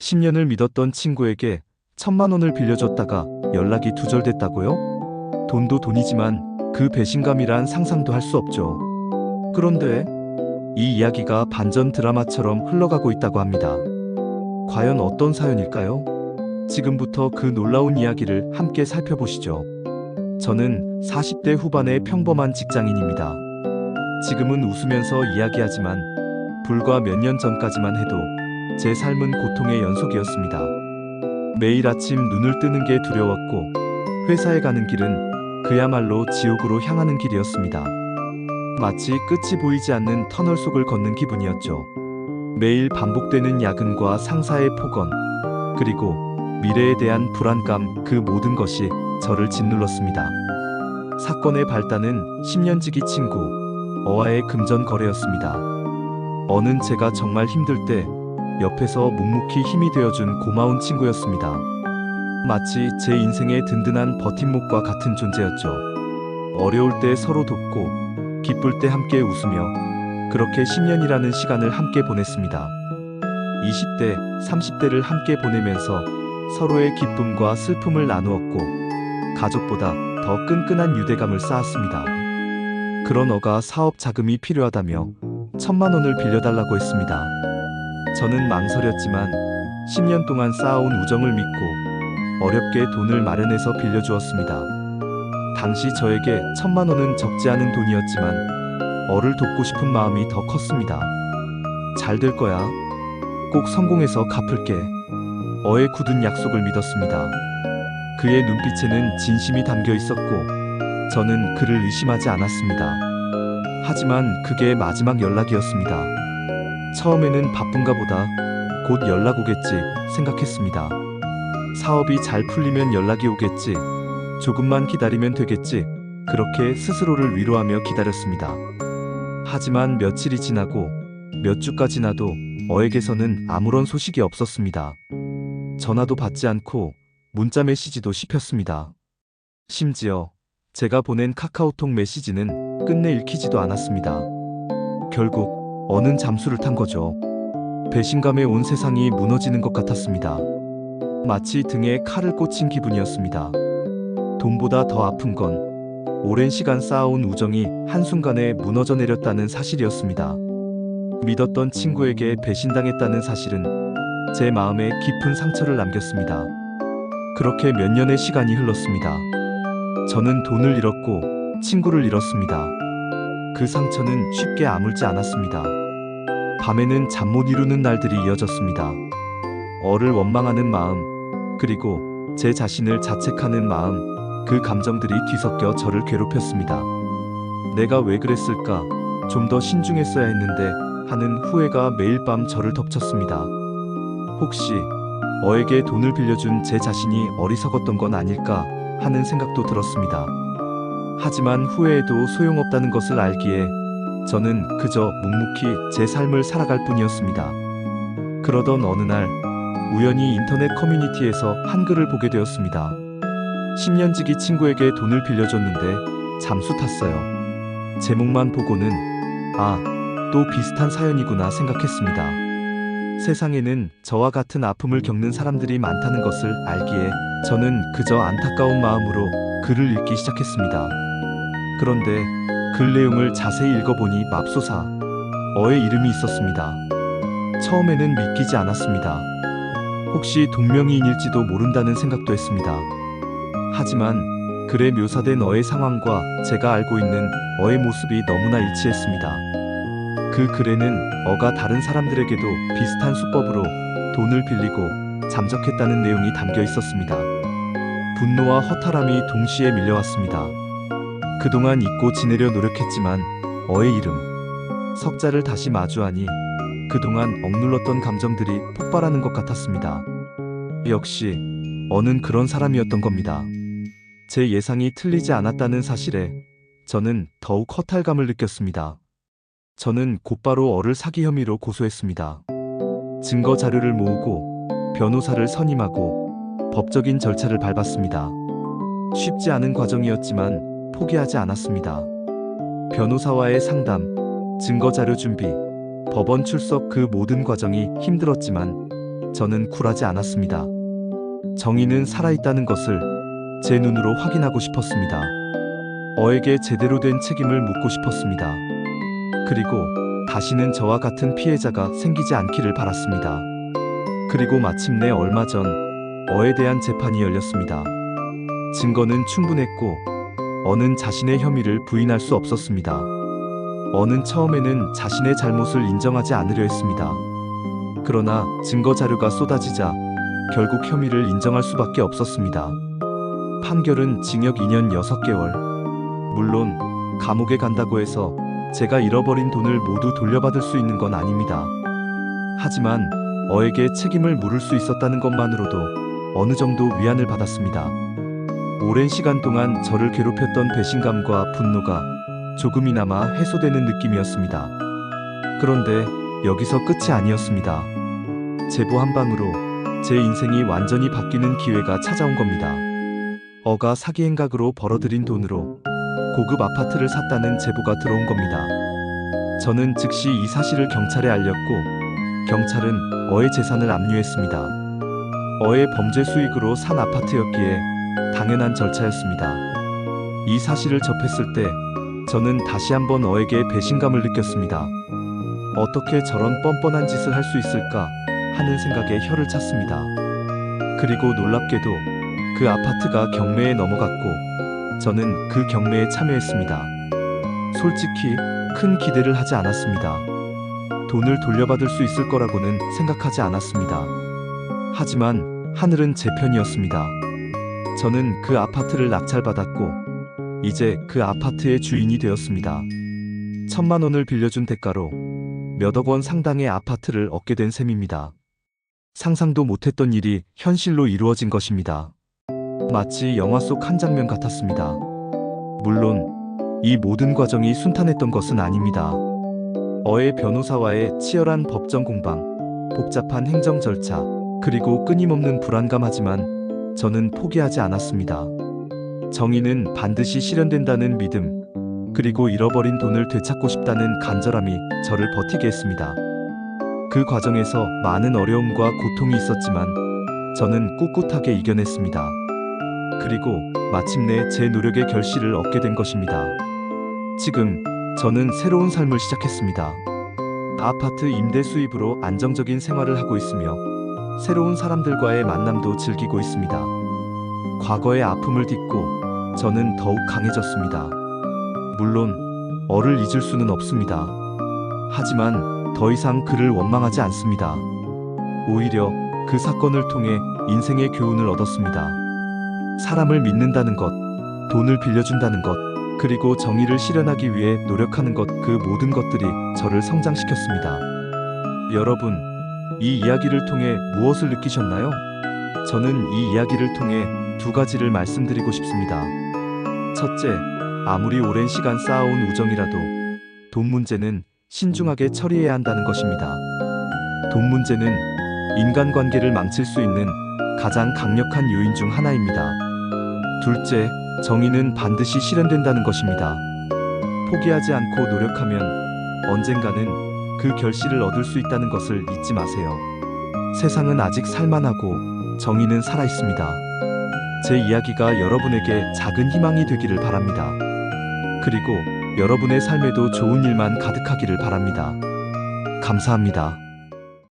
10년을 믿었던 친구에게 1,000만 원을 빌려줬다가 연락이 두절됐다고요? 돈도 돈이지만 그 배신감이란 상상도 할 수 없죠. 그런데 이 이야기가 반전 드라마처럼 흘러가고 있다고 합니다. 과연 어떤 사연일까요? 지금부터 그 놀라운 이야기를 함께 살펴보시죠. 저는 40대 후반의 평범한 직장인입니다. 지금은 웃으면서 이야기하지만 불과 몇 년 전까지만 해도 제 삶은 고통의 연속이었습니다. 매일 아침 눈을 뜨는 게 두려웠고 회사에 가는 길은 그야말로 지옥으로 향하는 길이었습니다. 마치 끝이 보이지 않는 터널 속을 걷는 기분이었죠. 매일 반복되는 야근과 상사의 폭언, 그리고 미래에 대한 불안감, 그 모든 것이 저를 짓눌렀습니다. 사건의 발단은 10년지기 친구 어와의 금전 거래였습니다. 어는 제가 정말 힘들 때 옆에서 묵묵히 힘이 되어준 고마운 친구였습니다. 마치 제 인생의 든든한 버팀목과 같은 존재였죠. 어려울 때 서로 돕고 기쁠 때 함께 웃으며 그렇게 10년이라는 시간을 함께 보냈습니다. 20대, 30대를 함께 보내면서 서로의 기쁨과 슬픔을 나누었고 가족보다 더 끈끈한 유대감을 쌓았습니다. 그런 어가 사업 자금이 필요하다며 1,000만 원을 빌려달라고 했습니다. 저는 망설였지만 10년 동안 쌓아온 우정을 믿고 어렵게 돈을 마련해서 빌려주었습니다. 당시 저에게 1,000만 원은 적지 않은 돈이었지만 어를 돕고 싶은 마음이 더 컸습니다. 잘 될 거야. 꼭 성공해서 갚을게. 어의 굳은 약속을 믿었습니다. 그의 눈빛에는 진심이 담겨 있었고 저는 그를 의심하지 않았습니다. 하지만 그게 마지막 연락이었습니다. 처음에는 바쁜가 보다 곧 연락 오겠지 생각했습니다. 사업이 잘 풀리면 연락이 오겠지. 조금만 기다리면 되겠지. 그렇게 스스로를 위로하며 기다렸습니다. 하지만 며칠이 지나고 몇 주가 지나도 어에게서는 아무런 소식이 없었습니다. 전화도 받지 않고 문자 메시지도 씹혔습니다. 심지어 제가 보낸 카카오톡 메시지는 끝내 읽히지도 않았습니다. 결국 어는 잠수를 탄 거죠. 배신감에 온 세상이 무너지는 것 같았습니다. 마치 등에 칼을 꽂힌 기분이었습니다. 돈보다 더 아픈 건 오랜 시간 쌓아온 우정이 한순간에 무너져 내렸다는 사실이었습니다. 믿었던 친구에게 배신당했다는 사실은 제 마음에 깊은 상처를 남겼습니다. 그렇게 몇 년의 시간이 흘렀습니다. 저는 돈을 잃었고 친구를 잃었습니다. 그 상처는 쉽게 아물지 않았습니다. 밤에는 잠 못 이루는 날들이 이어졌습니다. 어를 원망하는 마음, 그리고 제 자신을 자책하는 마음, 그 감정들이 뒤섞여 저를 괴롭혔습니다. 내가 왜 그랬을까? 좀 더 신중했어야 했는데 하는 후회가 매일 밤 저를 덮쳤습니다. 혹시 어에게 돈을 빌려준 제 자신이 어리석었던 건 아닐까 하는 생각도 들었습니다. 하지만 후회해도 소용없다는 것을 알기에 저는 그저 묵묵히 제 삶을 살아갈 뿐이었습니다. 그러던 어느 날 우연히 인터넷 커뮤니티에서 한글을 보게 되었습니다. 10년지기 친구에게 돈을 빌려줬는데 잠수 탔어요. 제목만 보고는 또 비슷한 사연이구나 생각했습니다. 세상에는 저와 같은 아픔을 겪는 사람들이 많다는 것을 알기에 저는 그저 안타까운 마음으로 글을 읽기 시작했습니다. 그런데 글 내용을 자세히 읽어보니 맙소사 어의 이름이 있었습니다. 처음에는 믿기지 않았습니다. 혹시 동명이인일지도 모른다는 생각도 했습니다. 하지만 글에 묘사된 어의 상황과 제가 알고 있는 어의 모습이 너무나 일치했습니다. 그 글에는 어가 다른 사람들에게도 비슷한 수법으로 돈을 빌리고 잠적했다는 내용이 담겨 있었습니다. 분노와 허탈함이 동시에 밀려왔습니다. 그동안 잊고 지내려 노력했지만 어의 이름, 석자를 다시 마주하니 그동안 억눌렀던 감정들이 폭발하는 것 같았습니다. 역시 어는 그런 사람이었던 겁니다. 제 예상이 틀리지 않았다는 사실에 저는 더욱 허탈감을 느꼈습니다. 저는 곧바로 어를 사기 혐의로 고소했습니다. 증거 자료를 모으고 변호사를 선임하고 법적인 절차를 밟았습니다. 쉽지 않은 과정이었지만 포기하지 않았습니다. 변호사와의 상담, 증거 자료 준비, 법원 출석 그 모든 과정이 힘들었지만 저는 굴하지 않았습니다. 정의는 살아있다는 것을 제 눈으로 확인하고 싶었습니다. 어에게 제대로 된 책임을 묻고 싶었습니다. 그리고 다시는 저와 같은 피해자가 생기지 않기를 바랐습니다. 그리고 마침내 얼마 전 어에 대한 재판이 열렸습니다. 증거는 충분했고 어는 자신의 혐의를 부인할 수 없었습니다. 어는 처음에는 자신의 잘못을 인정하지 않으려 했습니다. 그러나 증거 자료가 쏟아지자 결국 혐의를 인정할 수밖에 없었습니다. 판결은 징역 2년 6개월. 물론 감옥에 간다고 해서 제가 잃어버린 돈을 모두 돌려받을 수 있는 건 아닙니다. 하지만 어에게 책임을 물을 수 있었다는 것만으로도 어느 정도 위안을 받았습니다. 오랜 시간 동안 저를 괴롭혔던 배신감과 분노가 조금이나마 해소되는 느낌이었습니다. 그런데 여기서 끝이 아니었습니다. 제보 한 방으로 제 인생이 완전히 바뀌는 기회가 찾아온 겁니다. 어가 사기 행각으로 벌어들인 돈으로 고급 아파트를 샀다는 제보가 들어온 겁니다. 저는 즉시 이 사실을 경찰에 알렸고 경찰은 어의 재산을 압류했습니다. 어의 범죄 수익으로 산 아파트였기에 당연한 절차였습니다. 이 사실을 접했을 때 저는 다시 한번 어에게 배신감을 느꼈습니다. 어떻게 저런 뻔뻔한 짓을 할 수 있을까 하는 생각에 혀를 찼습니다. 그리고 놀랍게도 그 아파트가 경매에 넘어갔고 저는 그 경매에 참여했습니다. 솔직히 큰 기대를 하지 않았습니다. 돈을 돌려받을 수 있을 거라고는 생각하지 않았습니다. 하지만 하늘은 제 편이었습니다. 저는 그 아파트를 낙찰받았고 이제 그 아파트의 주인이 되었습니다. 1,000만 원을 빌려준 대가로 몇억 원 상당의 아파트를 얻게 된 셈입니다. 상상도 못했던 일이 현실로 이루어진 것입니다. 마치 영화 속 한 장면 같았습니다. 물론 이 모든 과정이 순탄했던 것은 아닙니다. 어의 변호사와의 치열한 법정 공방, 복잡한 행정 절차, 그리고 끊임없는 불안감하지만 저는 포기하지 않았습니다. 정의는 반드시 실현된다는 믿음, 그리고 잃어버린 돈을 되찾고 싶다는 간절함이 저를 버티게 했습니다. 그 과정에서 많은 어려움과 고통이 있었지만 저는 꿋꿋하게 이겨냈습니다. 그리고 마침내 제 노력의 결실을 얻게 된 것입니다. 지금 저는 새로운 삶을 시작했습니다. 아파트 임대 수입으로 안정적인 생활을 하고 있으며 새로운 사람들과의 만남도 즐기고 있습니다. 과거의 아픔을 딛고 저는 더욱 강해졌습니다. 물론 어를 잊을 수는 없습니다. 하지만 더 이상 그를 원망하지 않습니다. 오히려 그 사건을 통해 인생의 교훈을 얻었습니다. 사람을 믿는다는 것, 돈을 빌려준다는 것, 그리고 정의를 실현하기 위해 노력하는 것, 그 모든 것들이 저를 성장시켰습니다. 여러분, 이 이야기를 통해 무엇을 느끼셨나요? 저는 이 이야기를 통해 두 가지를 말씀드리고 싶습니다. 첫째, 아무리 오랜 시간 쌓아온 우정이라도 돈 문제는 신중하게 처리해야 한다는 것입니다. 돈 문제는 인간관계를 망칠 수 있는 가장 강력한 요인 중 하나입니다. 둘째, 정의는 반드시 실현된다는 것입니다. 포기하지 않고 노력하면 언젠가는 그 결실을 얻을 수 있다는 것을 잊지 마세요. 세상은 아직 살만하고 정의는 살아있습니다. 제 이야기가 여러분에게 작은 희망이 되기를 바랍니다. 그리고 여러분의 삶에도 좋은 일만 가득하기를 바랍니다. 감사합니다.